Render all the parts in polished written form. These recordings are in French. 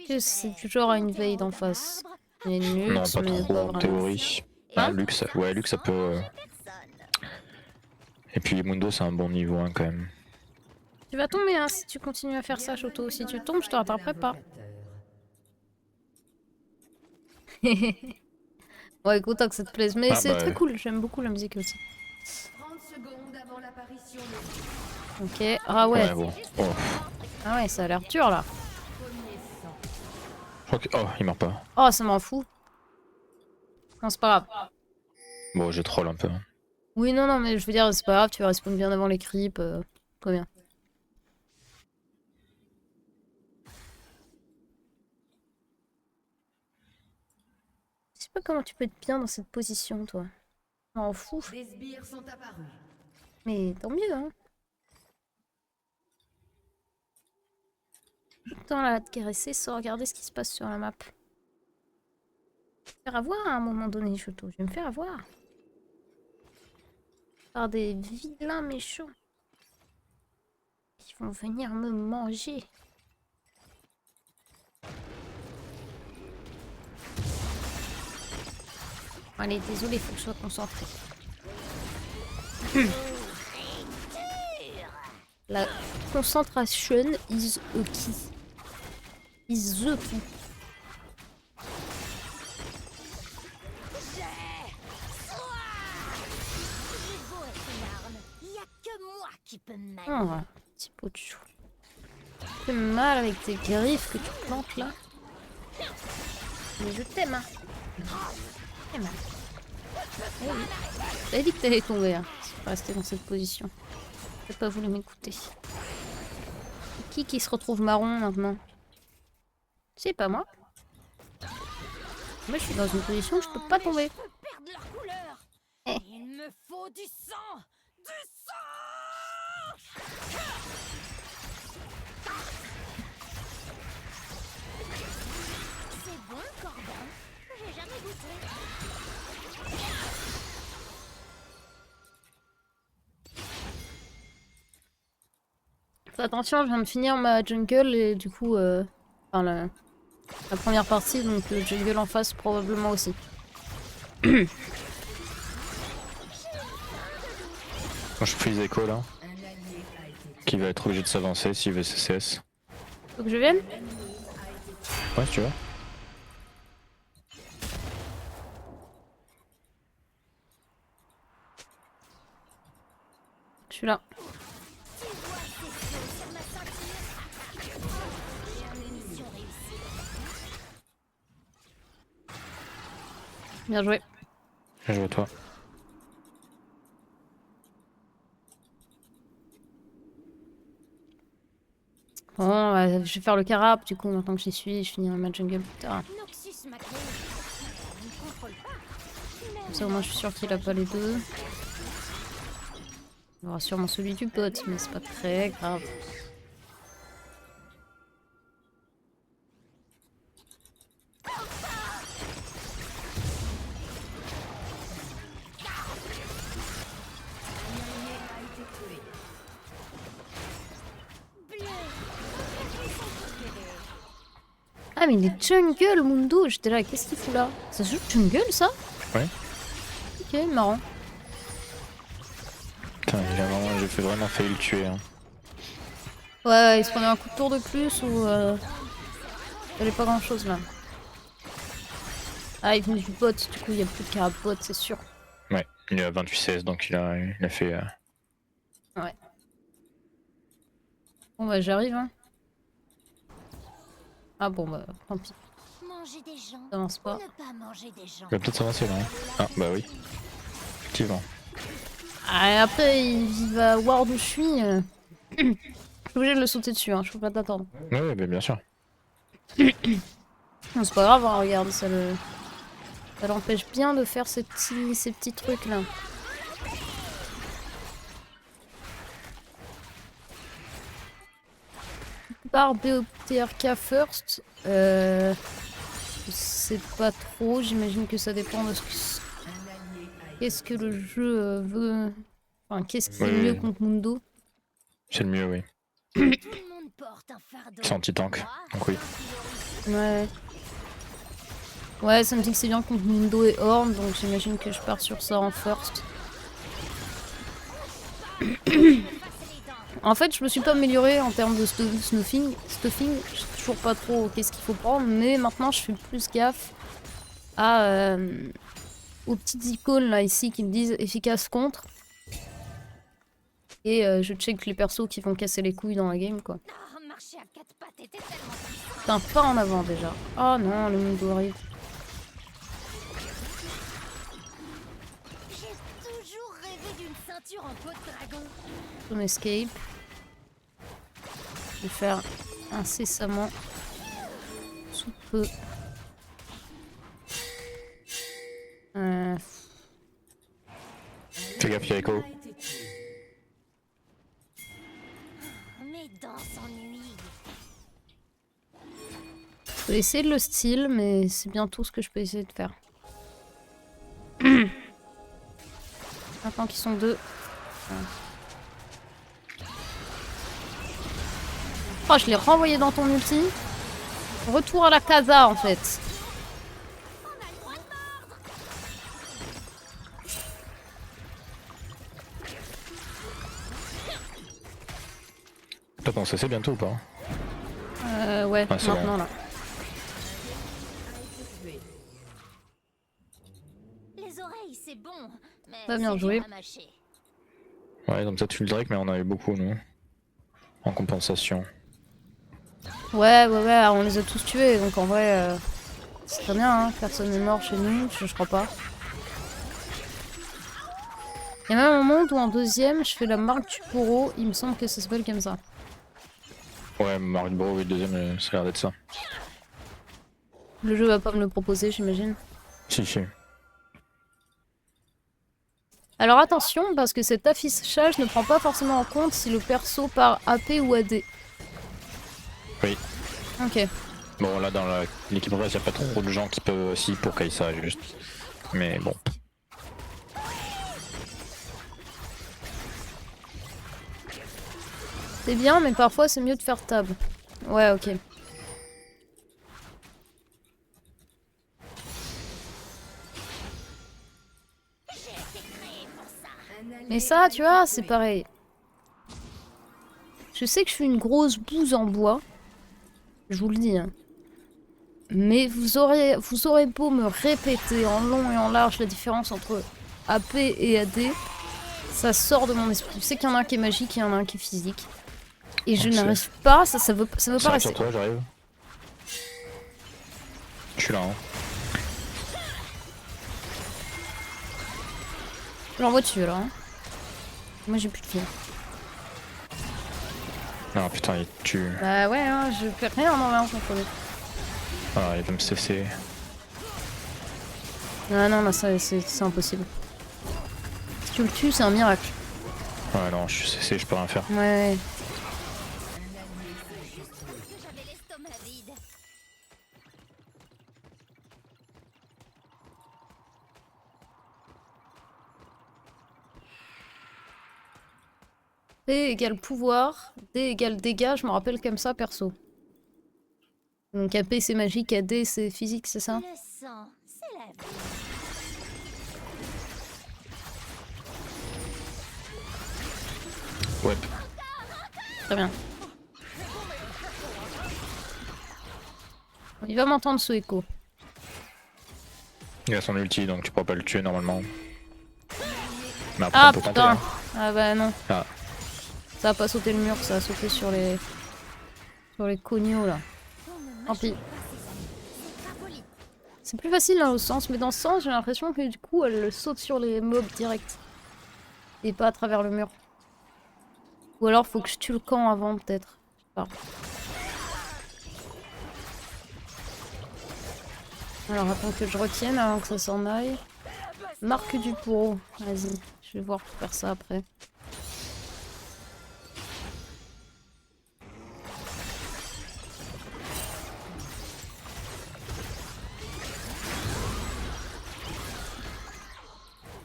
Que c'est toujours à une veille d'en face. Et Non, Lux, pas mais trop pas en vraiment. théorie. Ah, Lux, ouais, Lux ça peut. Et puis Mundo c'est un bon niveau 1 quand même. Tu vas tomber, hein, si tu continues à faire ça, Shoto. Si tu tombes, je te rattraperai pas. Ouais, écoute, tant que ça te plaise. Mais Ah c'est très bah cool, j'aime beaucoup la musique aussi. Ok, ah ouais. ouais bon. Oh. Ah ouais, ça a l'air dur là. Je crois que... Oh, il meurt pas. Oh, ça m'en fout. Non, c'est pas grave. Bon, je troll un peu. Oui, non, non, mais je veux dire, c'est pas grave, tu vas respawn bien avant les creeps. Très bien. Je sais pas comment tu peux être bien dans cette position, toi. Je m'en fous. Mais tant mieux, hein. Tout le temps là à te caresser sans regarder ce qui se passe sur la map. Je vais me faire avoir à un moment donné, Choto. Je vais me faire avoir. Par des vilains méchants. Qui vont venir me manger. Allez, désolé, faut que je sois concentrée. La concentration is a key. Is the key. Oh, petit pot de chou. Tu fais mal avec tes griffes que tu plantes là. Mais je t'aime, hein. Je t'aime. Eh oui. J'avais dit que t'allais tomber, hein. Si tu restais dans cette position. T'as pas voulu m'écouter. Qui se retrouve marron maintenant? C'est pas moi. Moi je suis dans une position où je peux pas tomber. Eh. Il me faut du sang! Du sang! C'est bon, Corbin? J'ai jamais goûté. Fais attention, je viens de finir ma jungle et du coup, enfin la première partie, donc le jungle en face probablement aussi. Quand je freeze Echo là, qui va être obligé de s'avancer s'il veut CCS. Faut que je vienne? Ouais, si tu veux. Je suis là. Bien joué. Bien joué à toi. Bon, je vais faire le carap du coup, maintenant que j'y suis, je finirai ma jungle plus tard. Noxus m'a créé. Je ne contrôle pas. Comme ça au moins je suis sûre qu'il a pas les deux. Il y aura sûrement celui du bot, mais c'est pas très grave. Ah mais il est jungle Mundo, j'étais là, qu'est-ce qu'il fout là? Ça se joue jungle ça? Ouais. Ok, marrant. Putain, j'ai vraiment failli le tuer. Hein. Ouais, il se prenait un coup de tour de plus ou il fallait pas grand chose là. Ah il venait du bot, du coup il y a plus de carap bot, c'est sûr. Ouais, il est à 28 CS donc il a fait. Ouais. Bon bah j'arrive hein. Ah bon bah tant pis. Manger des gens. Ça avance pas. Ne pas manger des gens. Il va peut-être s'avancer là. Hein. Ah bah oui. Effectivement. Ah et après il va voir d'où je suis. Je suis obligée de le sauter dessus, hein. Je peux pas t'attendre. Ouais, bien sûr. Non, c'est pas grave, hein, regarde, ça l'empêche bien de faire ces petits trucs là. Par BOTRK first, je sais pas trop, j'imagine que ça dépend de qu'est-ce que le jeu veut. Enfin, qu'est-ce qui est mieux contre Mundo. C'est le mieux, oui. Tout le monde monde porte un fardeau. C'est anti-tank, donc oui. Ouais. Ouais, ça me dit que c'est bien contre Mundo et Horn, donc j'imagine que je pars sur ça en first. En fait, je me suis pas améliorée en termes de stuffing. Je sais toujours pas trop qu'est-ce qu'il faut prendre, mais maintenant je fais plus gaffe aux petites icônes là ici qui me disent efficace contre. Et je check les persos qui vont casser les couilles dans la game quoi. Ah, marcher à quatre pattes était tellement puissant. Putain, pas en avant déjà. Oh non, le Mundo arrive. J'ai toujours rêvé d'une ceinture en peau de dragon. Son escape. Je vais faire incessamment sous peu. Fais gaffe, il y a Echo. Mes dents s'ennuient. Je peux essayer de le style, mais c'est bien tout ce que je peux essayer de faire. Maintenant qu'ils sont deux. Oh, je l'ai renvoyé dans ton ulti. Retour à la casa en fait. T'as ton CC bientôt ou pas? Ouais, Ah, c'est maintenant bon. là. Les oreilles, c'est bon, mais Pas bien c'est joué. dur à mâcher. Ouais, donc ça tue le Drake, mais on en a eu beaucoup, nous. En compensation. Ouais, on les a tous tués, donc en vrai, c'est très bien, hein. Personne n'est mort chez nous, je crois pas. Il y a même un monde où en deuxième, je fais la marque du Poro, il me semble que ça s'appelle comme ça. Ouais, Marine Bro, oui, deuxième, ça a l'air d'être ça. Le jeu va pas me le proposer, j'imagine. Si. Alors attention, parce que cet affichage ne prend pas forcément en compte si le perso part AP ou AD. Oui. Ok. Bon, là, dans l'équipe base, il n'y a pas trop de gens qui peuvent aussi pour Kai'Sa, juste. Mais bon. C'est bien, mais parfois c'est mieux de faire table. Ouais, ok. Mais ça, tu vois, c'est pareil. Je sais que je suis une grosse bouse en bois. Je vous le dis. Hein. Mais vous aurez beau me répéter en long et en large la différence entre AP et AD. Ça sort de mon esprit. Je sais qu'il y en a un qui est magique et il y en a un qui est physique. Et je n'arrive pas, ça veut pas rester. Sur toi, j'arrive. Je suis là, hein. J'envoie dessus là. Hein. Moi j'ai plus de tir. Non, putain, il tue. Bah ouais, hein, je fais rien en envoyant contre lui. Ah, il va me cesser. Ah non, là c'est impossible. Si tu le tues, c'est un miracle. Ouais, non, je suis cessé, je peux rien faire. Ouais. J'avais l'estomac vide. P égale pouvoir, D égale dégâts, je me rappelle comme ça perso. Donc AP c'est magique, AD c'est physique, c'est ça? Le sang, c'est la vie. Ouais. Très bien. Il va m'entendre ce écho. Il a son ulti, donc tu pourras pas le tuer normalement. Mais après, Ah on peut tenter. putain. Hein. Ah bah non. Ah. Ça a pas sauté le mur, ça a sauté sur les cognos là. Tant pis. C'est plus facile dans l'autre sens, mais dans ce sens, j'ai l'impression que du coup, elle saute sur les mobs direct. Et pas à travers le mur. Ou alors, faut que je tue le camp avant, peut-être. Je sais pas. Alors, attends que je retienne avant que ça s'en aille. Marque du Poro. Vas-y, je vais voir pour faire ça après.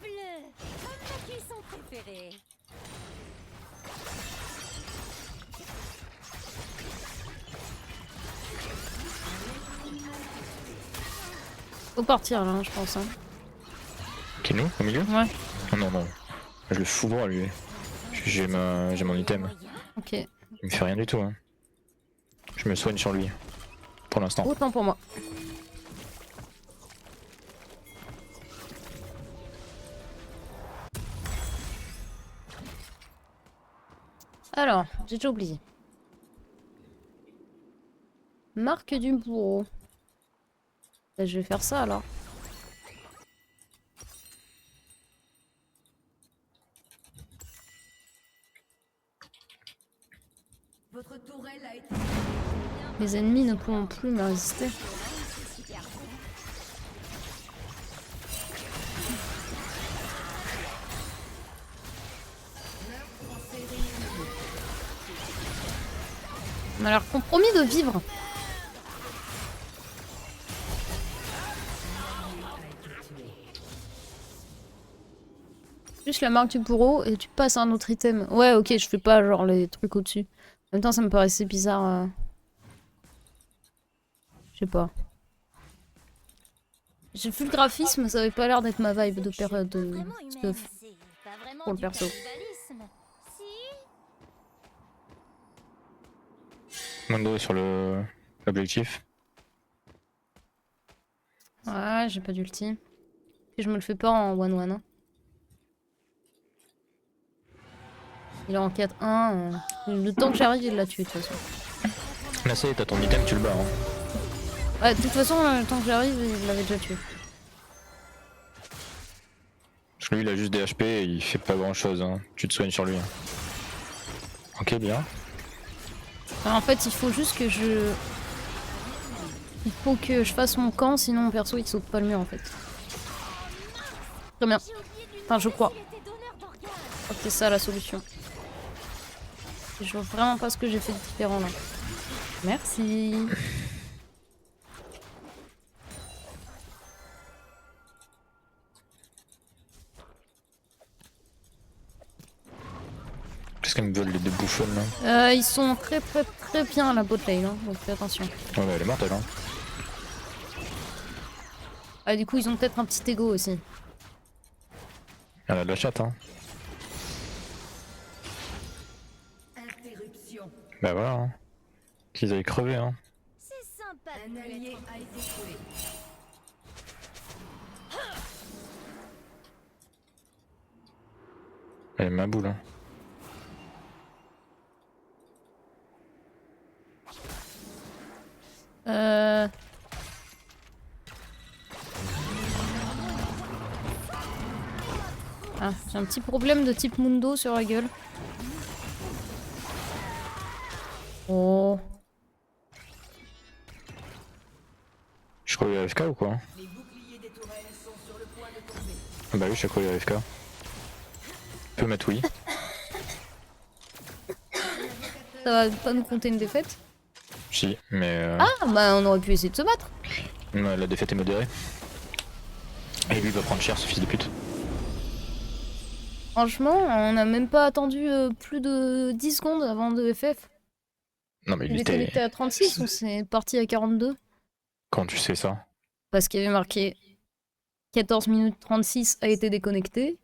Bleu, comme ma cuisson préférée. Faut partir là, je pense. Hein. Qui nous au milieu? Ouais. Oh, non, non. Je le fous droit lui. J'ai mon item. Ok. Il me fait rien du tout. Hein. Je me soigne sur lui. Pour l'instant. Autant pour moi. Alors, j'ai déjà oublié. Marque du bourreau. Bah, je vais faire ça alors. Votre tourelle a été. Les ennemis ne pourront plus me résister. On a l'air compromis de vivre. Juste la marque du bourreau et tu passes à un autre item. Ouais, ok, je fais pas genre les trucs au-dessus. En même temps, ça me paraissait bizarre. Je sais pas. J'ai vu le graphisme, ça avait pas l'air d'être ma vibe de période de Vraiment stuff. humaine, c'est pas vraiment Pour le du perso. cannibalisme. Si. Mondo est sur l'objectif. Ouais, j'ai pas d'ulti. Et je me le fais pas en 1-1. Hein. Il est en 4-1. Le temps que j'arrive, il l'a tué de toute façon. Là ça y est, t'as ton item, tu le bats. Hein. Ouais, de toute façon, le temps que j'arrive, il l'avait déjà tué. Parce que lui il a juste des HP et il fait pas grand chose. Hein. Tu te soignes sur lui. Hein. Ok, bien. Alors, en fait, il faut juste que je... Il faut que je fasse mon camp, sinon mon perso il saute pas le mur en fait. Très bien. Enfin, je crois. Je crois que c'est ça la solution. Je vois vraiment pas ce que j'ai fait de différent là. Merci. Qu'est-ce qu'elles me veulent les deux bouffons là? Ils sont très bien à la bot lane, hein, donc fais attention. Ouais, mais elle est morte elle. Hein. Ah, du coup, ils ont peut-être un petit ego aussi. Elle a de la chatte. Hein. Interruption. Bah voilà. Hein. Qu'ils avaient crevé. Hein. C'est sympa. Un allié a été tué. Elle est ma boule. Hein. Ah, j'ai un petit problème de type Mundo sur la gueule. Oh. Je crois qu'il est AFK ou quoi? Les boucliers des tourelles sont sur le point de tomber. Ah bah oui, je crois qu'il est AFK. Tu peux mettre oui. Ça va pas nous compter une défaite? Si, mais Ah, bah on aurait pu essayer de se battre. la défaite est modérée. Et lui va prendre cher ce fils de pute. Franchement, on n'a même pas attendu plus de 10 secondes avant de FF. Non mais Il lui était connecté à 36, on s'est parti à 42. Quand tu sais ça? Parce qu'il y avait marqué 14 minutes 36 a été déconnecté.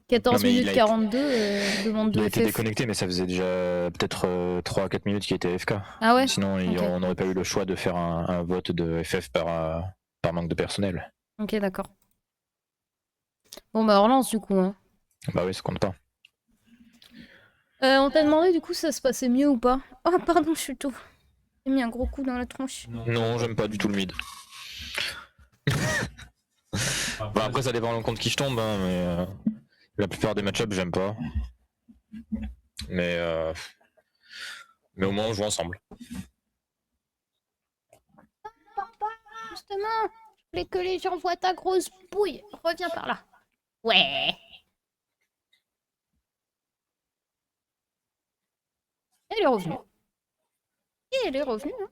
14 Non, mais il minutes a été- 42 demande Il de a été FF. déconnecté mais ça faisait déjà peut-être 3 à 4 minutes qu'il était AFK. Ah ouais? Sinon Ok. on n'aurait pas eu le choix de faire un vote de FF par manque de personnel. Ok, d'accord. Bon bah on relance du coup. Hein. Bah oui, ça compte pas. On t'a demandé du coup si ça se passait mieux ou pas. Oh pardon, je suis tout. J'ai mis un gros coup dans la tronche. Non, j'aime pas du tout le mid. Bah après ça dépend contre qui je tombe, hein, mais la plupart des match-ups j'aime pas. Mais au moins on joue ensemble. Justement, je voulais que les gens voient ta grosse bouille. Reviens par là. Ouais. Elle est revenue. Et elle est revenue. Hein.